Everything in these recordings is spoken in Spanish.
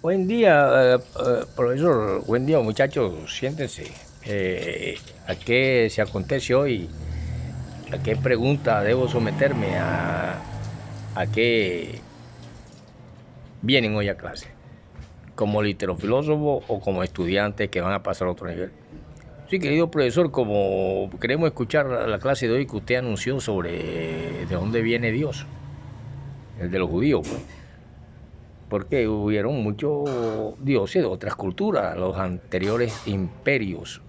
Buen día, profesor. Buen día, muchachos. Siéntense. ¿A qué se acontece hoy? ¿A qué pregunta debo someterme? ¿A qué vienen hoy a clase? ¿Como literofilósofo o como estudiantes que van a pasar a otro nivel? Sí, querido profesor, como queremos escuchar la clase de hoy que usted anunció sobre de dónde viene Dios, el de los judíos, pues. Porque hubieron muchos dioses de otras culturas, los anteriores imperios,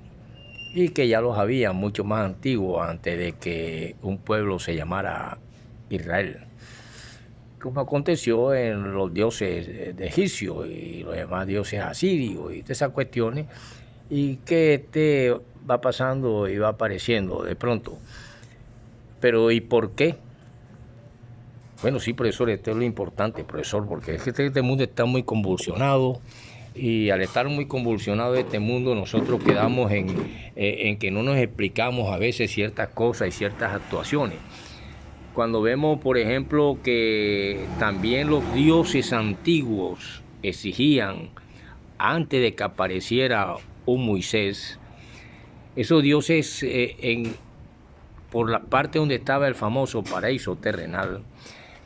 y que ya los había mucho más antiguos antes de que un pueblo se llamara Israel, como aconteció en los dioses de egipcios y los demás dioses asirios y todas esas cuestiones, y que va pasando y va apareciendo de pronto. Pero ¿y por qué? Bueno, sí, profesor, esto es lo importante, profesor, porque es que este mundo está muy convulsionado y al estar muy convulsionado este mundo nosotros quedamos en que no nos explicamos a veces ciertas cosas y ciertas actuaciones. Cuando vemos, por ejemplo, que también los dioses antiguos exigían, antes de que apareciera un Moisés, esos dioses por la parte donde estaba el famoso paraíso terrenal,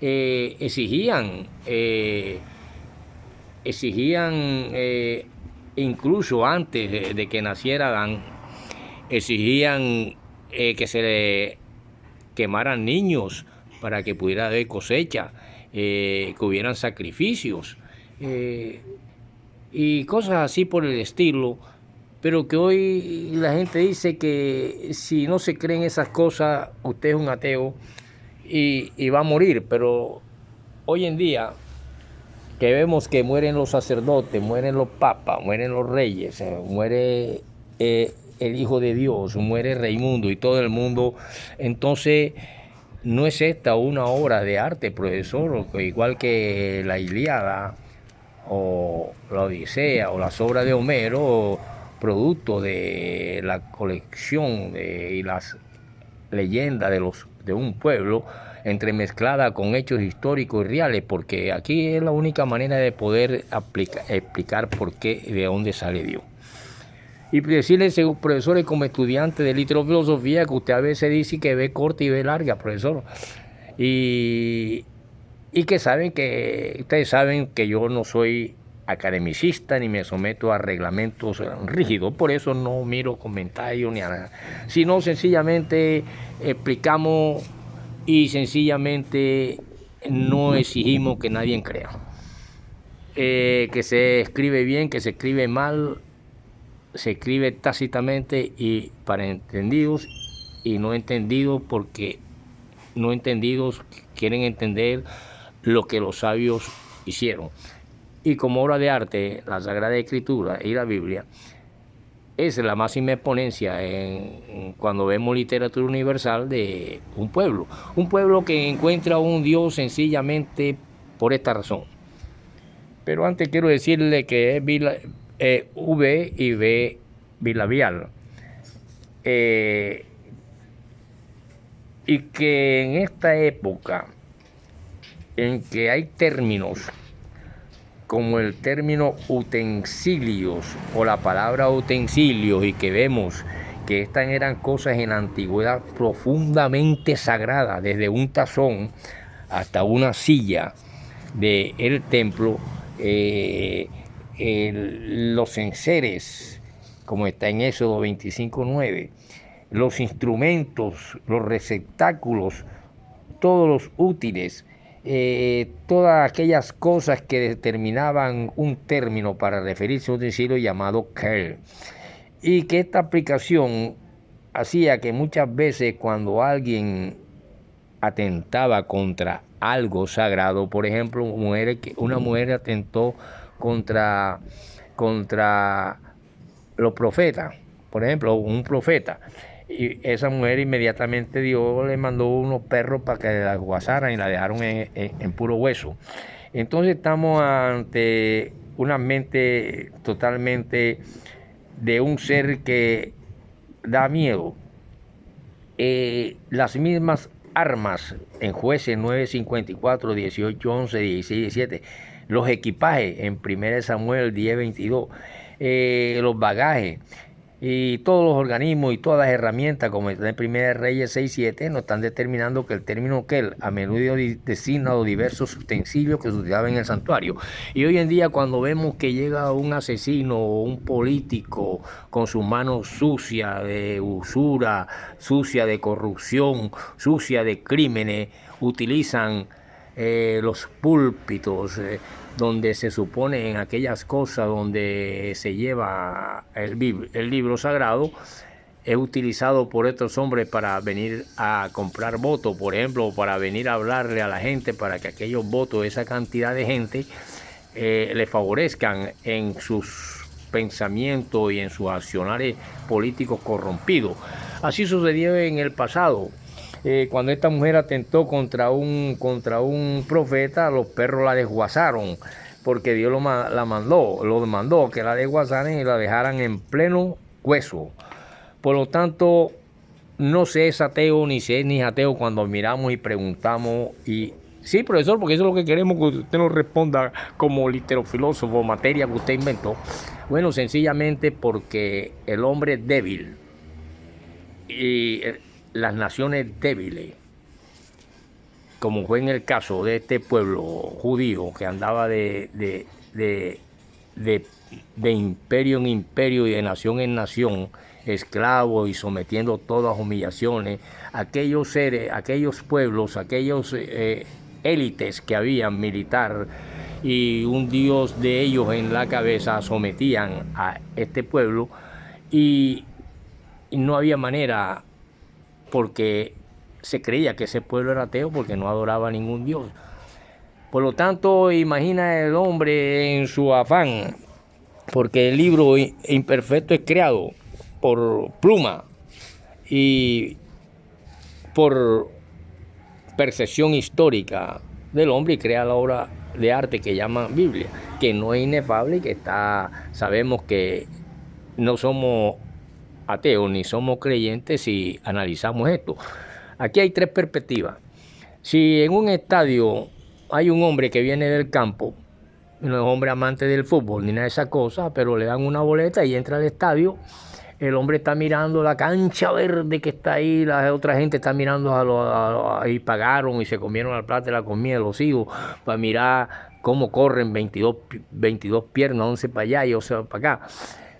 exigían, exigían incluso antes de que naciera Adán, exigían que se le quemaran niños para que pudiera haber cosecha, que hubieran sacrificios y cosas así por el estilo, pero que hoy la gente dice que si no se creen esas cosas, usted es un ateo y va a morir. Pero hoy en día que vemos que mueren los sacerdotes, mueren los papas, mueren los reyes, muere el Hijo de Dios, muere Raimundo y todo el mundo, entonces no es esta una obra de arte, profesor, igual que la Ilíada o la Odisea o las obras de Homero, producto de la colección y las leyendas de un pueblo entremezclada con hechos históricos y reales, porque aquí es la única manera de poder explicar por qué y de dónde sale Dios. Y decirle, profesores, como estudiante de litrofilosofía, que usted a veces dice que ve corta y ve larga, profesor. Y, y que ustedes saben que yo no soy academicista ni me someto a reglamentos rígidos, por eso no miro comentarios ni a nada, sino sencillamente explicamos y sencillamente no exigimos que nadie crea. Que se escribe bien, que se escribe mal, se escribe tácitamente y para entendidos y no entendidos, porque no entendidos quieren entender lo que los sabios hicieron. Y como obra de arte, la Sagrada Escritura y la Biblia es la máxima exponencia cuando vemos literatura universal de un pueblo que encuentra un Dios sencillamente por esta razón. Pero antes quiero decirle que es V y B bilabial. Y que en esta época en que hay términos como el término utensilios o la palabra utensilios, y que vemos que estas eran cosas en la antigüedad profundamente sagradas, desde un tazón hasta una silla del templo, los enseres, como está en Éxodo 25:9, los instrumentos, los receptáculos, todos los útiles, todas aquellas cosas que determinaban un término para referirse a un utensilio llamado kel. Y que esta aplicación hacía que muchas veces cuando alguien atentaba contra algo sagrado, por ejemplo, una mujer atentó contra los profetas, por ejemplo, un profeta, y esa mujer inmediatamente Dios le mandó unos perros para que la guasaran y la dejaron en puro hueso. Entonces estamos ante una mente totalmente de un ser que da miedo. Las mismas armas en Jueces 9:54, 18:11, 16:17 los equipajes en 1 Samuel 10:22, los bagajes y todos los organismos y todas las herramientas, como está en 1 Reyes 6:7, nos están determinando que el término kel a menudo designa los diversos utensilios que se utilizaban en el santuario. Y hoy en día, cuando vemos que llega un asesino o un político con sus manos sucias de usura, sucia de corrupción, sucia de crímenes, utilizan los púlpitos, donde se supone en aquellas cosas donde se lleva el libro sagrado, es utilizado por estos hombres para venir a comprar votos, por ejemplo, para venir a hablarle a la gente, para que aquellos votos, esa cantidad de gente, le favorezcan en sus pensamientos y en sus accionarios políticos corrompidos. Así sucedió en el pasado. Cuando esta mujer atentó contra un profeta, los perros la desguazaron, porque Dios lo mandó que la desguazaran y la dejaran en pleno hueso. Por lo tanto, no se es ateo ni se es ni ateo cuando miramos y preguntamos. Y sí, profesor, porque eso es lo que queremos, que usted nos responda como literofilósofo, materia que usted inventó. Bueno, sencillamente porque el hombre es débil y las naciones débiles, como fue en el caso de este pueblo judío que andaba de imperio en imperio y de nación en nación, esclavos y sometiendo todas humillaciones, aquellos seres, aquellos pueblos, aquellos élites que habían militar y un dios de ellos en la cabeza sometían a este pueblo y no había manera, porque se creía que ese pueblo era ateo porque no adoraba a ningún dios. Por lo tanto, imagina el hombre en su afán, porque el libro imperfecto es creado por pluma y por percepción histórica del hombre, y crea la obra de arte que llaman Biblia, que no es inefable y que sabemos que no somos ateos ni somos creyentes si analizamos esto. Aquí hay tres perspectivas. Si en un estadio hay un hombre que viene del campo, no es hombre amante del fútbol ni nada de esa cosa, pero le dan una boleta y entra al estadio, el hombre está mirando la cancha verde que está ahí, la otra gente está mirando y pagaron y se comieron al plato de la comida de los hijos para mirar cómo corren 22 piernas, 11 para allá y 11 para acá.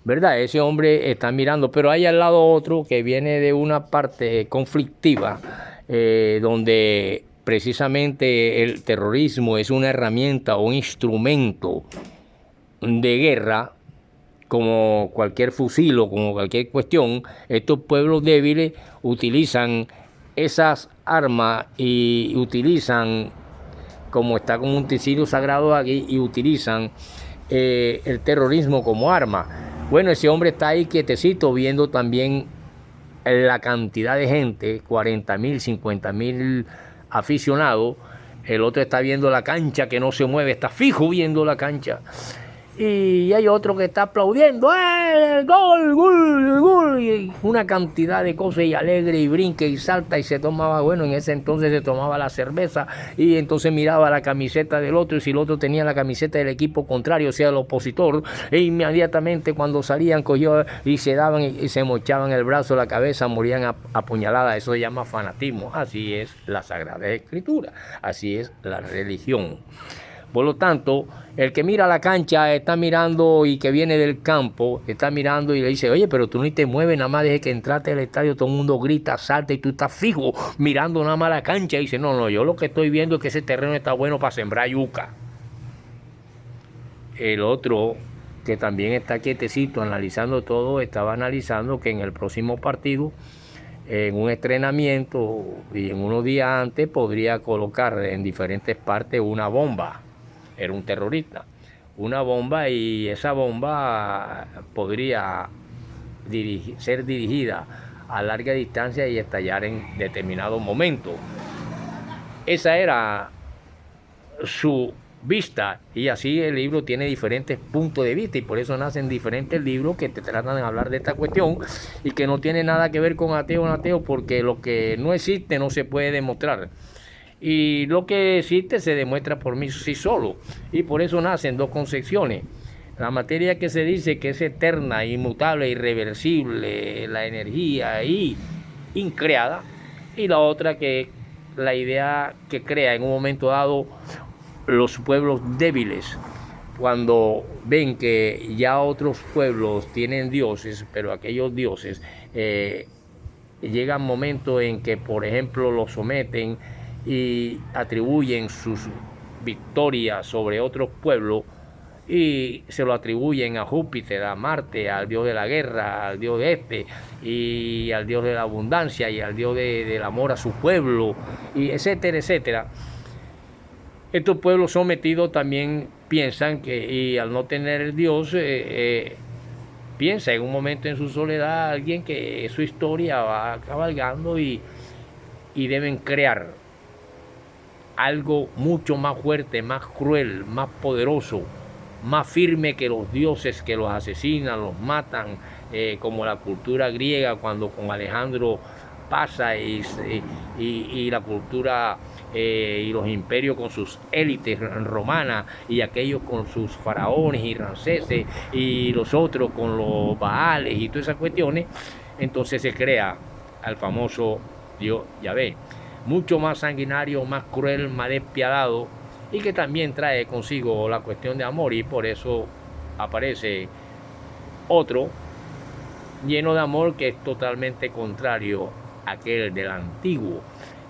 ¿Verdad? Ese hombre está mirando, pero hay al lado otro que viene de una parte conflictiva, donde precisamente el terrorismo es una herramienta o un instrumento de guerra, como cualquier fusil o como cualquier cuestión. Estos pueblos débiles utilizan esas armas y utilizan, como está como un utensilio sagrado aquí, y utilizan el terrorismo como arma. Bueno, ese hombre está ahí quietecito viendo también la cantidad de gente, 40,000, 50,000 aficionados. El otro está viendo la cancha que no se mueve, está fijo viendo la cancha. Y hay otro que está aplaudiendo, ¡el gol, gol, gol! Y una cantidad de cosas, y alegre, y brinca, y salta, y se tomaba, bueno, en ese entonces se tomaba la cerveza, y entonces miraba la camiseta del otro, y si el otro tenía la camiseta del equipo contrario, o sea, el opositor, e inmediatamente cuando salían, cogió y se daban y se mochaban el brazo, la cabeza, morían apuñaladas. Eso se llama fanatismo. Así es la Sagrada Escritura, así es la religión. Por lo tanto, el que mira la cancha está mirando, y que viene del campo está mirando y le dice, oye, pero tú ni te mueves, nada más desde que entraste al estadio todo el mundo grita, salta, y tú estás fijo mirando nada más la cancha. Y dice, no, yo lo que estoy viendo es que ese terreno está bueno para sembrar yuca. El otro, que también está quietecito analizando todo, estaba analizando que en el próximo partido, en un entrenamiento y en unos días antes, podría colocar en diferentes partes una bomba. Era un terrorista, una bomba, y esa bomba podría ser dirigida a larga distancia y estallar en determinado momento. Esa era su vista, y así el libro tiene diferentes puntos de vista, y por eso nacen diferentes libros que te tratan de hablar de esta cuestión, y que no tiene nada que ver con ateo o no ateo, porque lo que no existe no se puede demostrar. Y lo que existe se demuestra por sí solo. Y por eso nacen dos concepciones. La materia que se dice que es eterna, inmutable, irreversible, la energía y increada. Y la otra que la idea que crea en un momento dado los pueblos débiles, cuando ven que ya otros pueblos tienen dioses, pero aquellos dioses llegan momentos en que, por ejemplo, los someten y atribuyen sus victorias sobre otros pueblos y se lo atribuyen a Júpiter, a Marte, al dios de la guerra, al dios de y al dios de la abundancia y al dios del amor a su pueblo, y etcétera, etcétera. Estos pueblos sometidos también piensan que, y al no tener el dios, piensa en un momento en su soledad alguien que su historia va cabalgando y deben crear algo mucho más fuerte, más cruel, más poderoso, más firme que los dioses que los asesinan, los matan, como la cultura griega cuando con Alejandro pasa y la cultura y los imperios con sus élites romanas y aquellos con sus faraones y ramseses y los otros con los baales y todas esas cuestiones. Entonces se crea al famoso dios Yahvé, mucho más sanguinario, más cruel, más despiadado, y que también trae consigo la cuestión de amor, y por eso aparece otro lleno de amor que es totalmente contrario a aquel del antiguo.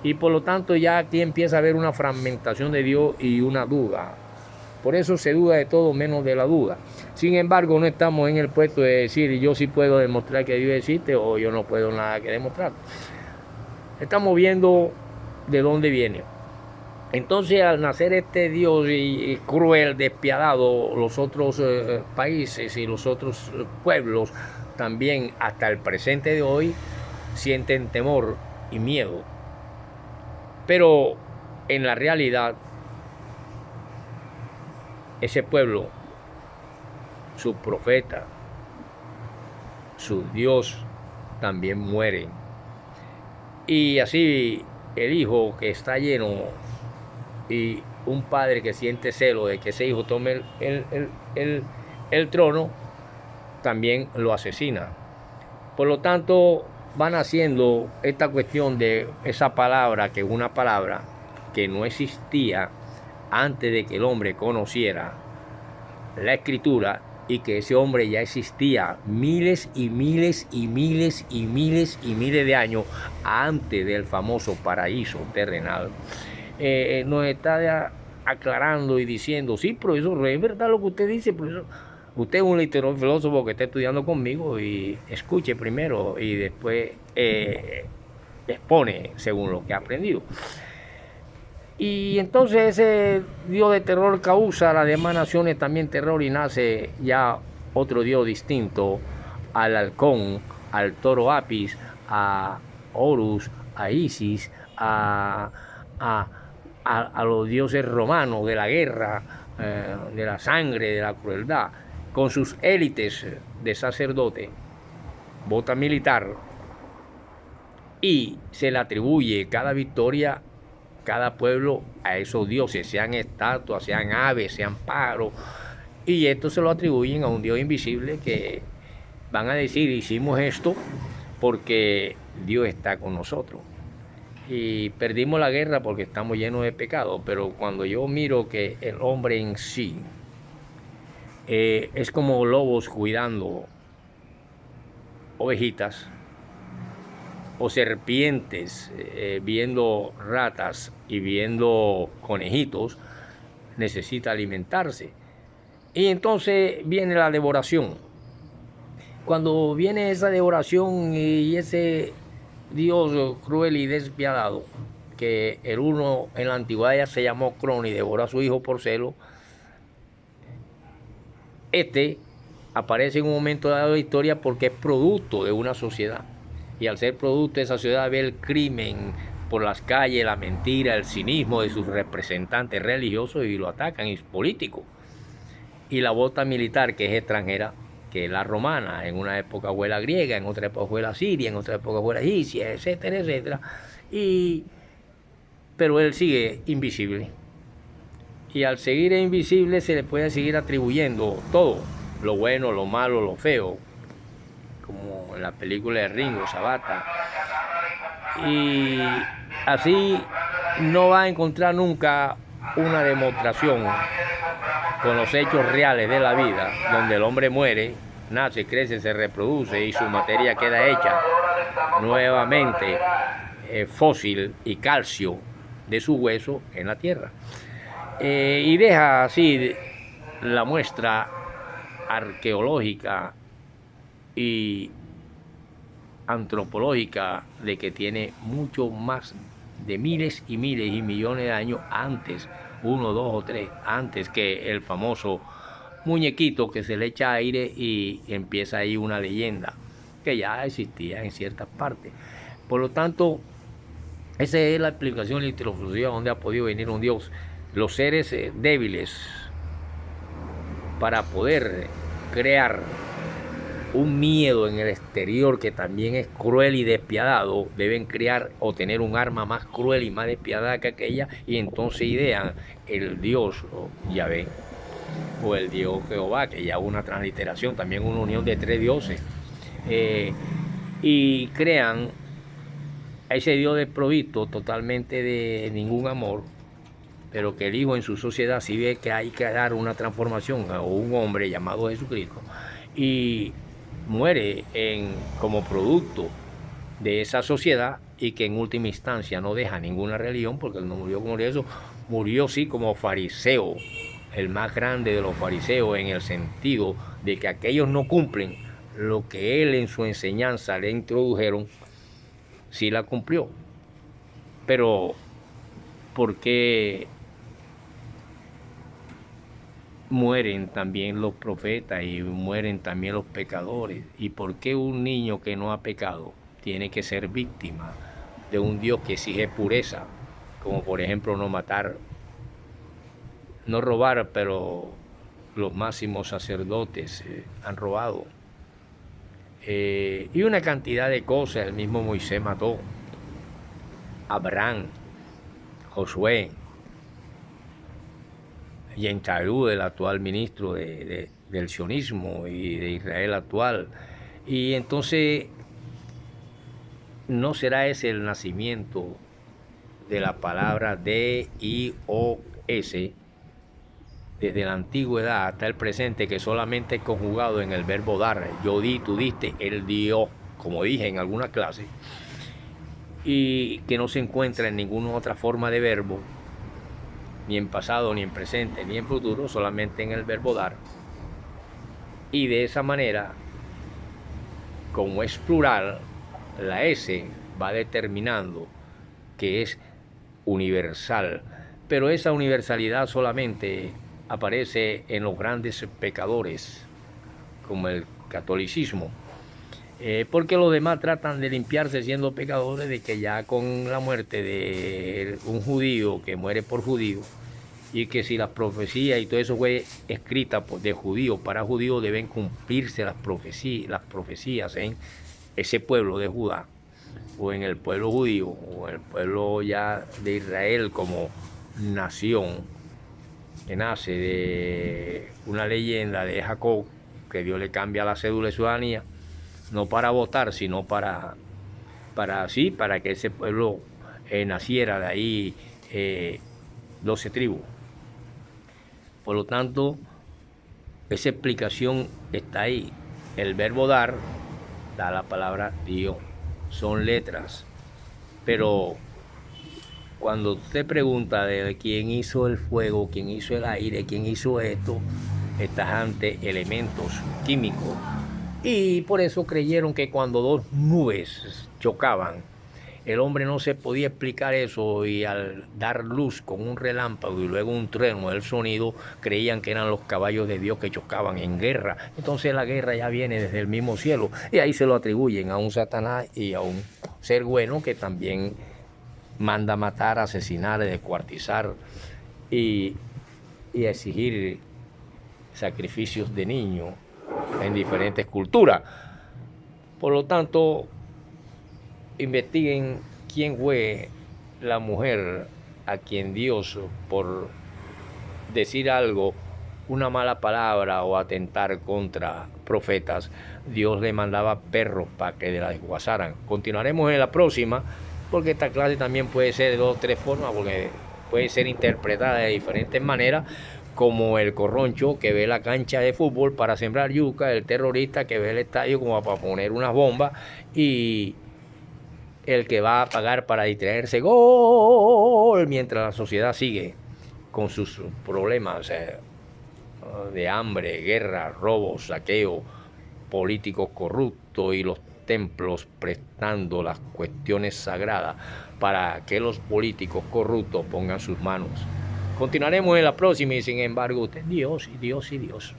Y por lo tanto ya aquí empieza a haber una fragmentación de Dios y una duda. Por eso se duda de todo menos de la duda. Sin embargo, no estamos en el puesto de decir yo sí puedo demostrar que Dios existe o yo no puedo nada que demostrar. Estamos viendo de dónde viene. Entonces, al nacer este Dios y cruel, despiadado, los otros países y los otros pueblos también hasta el presente de hoy sienten temor y miedo. Pero en la realidad, ese pueblo, su profeta, su Dios, también muere. Y así el hijo que está lleno y un padre que siente celo de que ese hijo tome el trono, también lo asesina. Por lo tanto, van haciendo esta cuestión de esa palabra, que es una palabra que no existía antes de que el hombre conociera la escritura, y que ese hombre ya existía miles y miles y miles y miles y miles de años antes del famoso paraíso terrenal. Nos está aclarando y diciendo, sí, profesor, es verdad lo que usted dice, profesor. Usted es un literato filósofo que está estudiando conmigo, y escuche primero y después expone según lo que ha aprendido. Y entonces ese Dios de terror causa a las demás naciones también terror, y nace ya otro Dios distinto al halcón, al toro Apis, a Horus, a Isis, a los dioses romanos de la guerra, de la sangre, de la crueldad, con sus élites de sacerdote, bota militar, y se le atribuye cada victoria, cada pueblo, a esos dioses, sean estatuas, sean aves, sean pájaros, y esto se lo atribuyen a un Dios invisible, que van a decir hicimos esto porque Dios está con nosotros. Y perdimos la guerra porque estamos llenos de pecado, pero cuando yo miro que el hombre en sí es como lobos cuidando ovejitas, o serpientes viendo ratas y viendo conejitos, necesita alimentarse. Y entonces viene la devoración. Cuando viene esa devoración y ese Dios cruel y despiadado, que el uno en la antigüedad ya se llamó Crono y devoró a su hijo por celo, aparece en un momento dado de la historia porque es producto de una sociedad. Y al ser producto de esa sociedad, ve el crimen por las calles, la mentira, el cinismo de sus representantes religiosos, y lo atacan, y es político. Y la bota militar, que es extranjera, que es la romana, en una época fue la griega, en otra época fue la siria, en otra época fue la egipcia, etcétera, etcétera. Y pero él sigue invisible. Y al seguir invisible se le puede seguir atribuyendo todo, lo bueno, lo malo, lo feo, como en la película de Ringo, Sabata. Y así no va a encontrar nunca una demostración con los hechos reales de la vida, donde el hombre muere, nace, crece, se reproduce y su materia queda hecha nuevamente fósil y calcio de su hueso en la tierra. Y deja así la muestra arqueológica y antropológica de que tiene mucho más de miles y miles y millones de años antes, 1, 2 o 3, antes que el famoso muñequito que se le echa aire y empieza ahí una leyenda que ya existía en ciertas partes. Por lo tanto, esa es la explicación de la filosofía, donde ha podido venir un Dios. Los seres débiles, para poder crear un miedo en el exterior que también es cruel y despiadado, deben crear o tener un arma más cruel y más despiadada que aquella, y entonces idean el Dios Yahvé o el Dios Jehová, que ya una transliteración, también una unión de 3 dioses, y crean a ese Dios desprovisto totalmente de ningún amor, pero que el Hijo en su sociedad sí ve que hay que dar una transformación a un hombre llamado Jesucristo, y muere como producto de esa sociedad, y que en última instancia no deja ninguna religión, porque él no murió como eso, murió sí como fariseo, el más grande de los fariseos, en el sentido de que aquellos no cumplen lo que él en su enseñanza le introdujeron, sí la cumplió. Pero ¿por qué mueren también los profetas y mueren también los pecadores? ¿Y por qué un niño que no ha pecado tiene que ser víctima de un Dios que exige pureza? Como por ejemplo no matar, no robar, pero los máximos sacerdotes han robado. Y una cantidad de cosas. El mismo Moisés mató, Abraham, Josué, Yentarú, el actual ministro del sionismo y de Israel actual. Y entonces, ¿no será ese el nacimiento de la palabra D-I-O-S desde la antigüedad hasta el presente, que solamente es conjugado en el verbo dar? Yo di, tú diste, él dio, como dije en alguna clase, y que no se encuentra en ninguna otra forma de verbo, ni en pasado, ni en presente, ni en futuro, solamente en el verbo dar. Y de esa manera, como es plural, la S va determinando que es universal, pero esa universalidad solamente aparece en los grandes pecadores, como el catolicismo, porque los demás tratan de limpiarse siendo pecadores, de que ya con la muerte de un judío que muere por judío, y que si las profecías y todo eso fue escrita de judío para judío, deben cumplirse las profecías en ese pueblo de Judá, o en el pueblo judío, o en el pueblo ya de Israel como nación, que nace de una leyenda de Jacob, que Dios le cambia la cédula de ciudadanía, no para votar, sino para que ese pueblo naciera de ahí 12 tribus. Por lo tanto, esa explicación está ahí. El verbo dar da la palabra Dios, son letras. Pero cuando usted pregunta de quién hizo el fuego, quién hizo el aire, quién hizo esto, estás ante elementos químicos. Y por eso creyeron que cuando 2 nubes chocaban, el hombre no se podía explicar eso, y al dar luz con un relámpago y luego un trueno, el sonido, creían que eran los caballos de Dios que chocaban en guerra. Entonces la guerra ya viene desde el mismo cielo, y ahí se lo atribuyen a un Satanás y a un ser bueno que también manda matar, asesinar, descuartizar y exigir sacrificios de niños en diferentes culturas. Por lo tanto, investiguen quién fue la mujer a quien Dios, por decir algo, una mala palabra o atentar contra profetas, Dios le mandaba perros para que la desguazaran. Continuaremos en la próxima, porque esta clase también puede ser de 2 o 3 formas, porque puede ser interpretada de diferentes maneras, como el corroncho que ve la cancha de fútbol para sembrar yuca, el terrorista que ve el estadio como para poner unas bombas, y el que va a pagar para distraerse, gol, mientras la sociedad sigue con sus problemas de hambre, guerra, robos, saqueo, políticos corruptos y los templos prestando las cuestiones sagradas para que los políticos corruptos pongan sus manos. Continuaremos en la próxima y sin embargo usted Dios y Dios y Dios.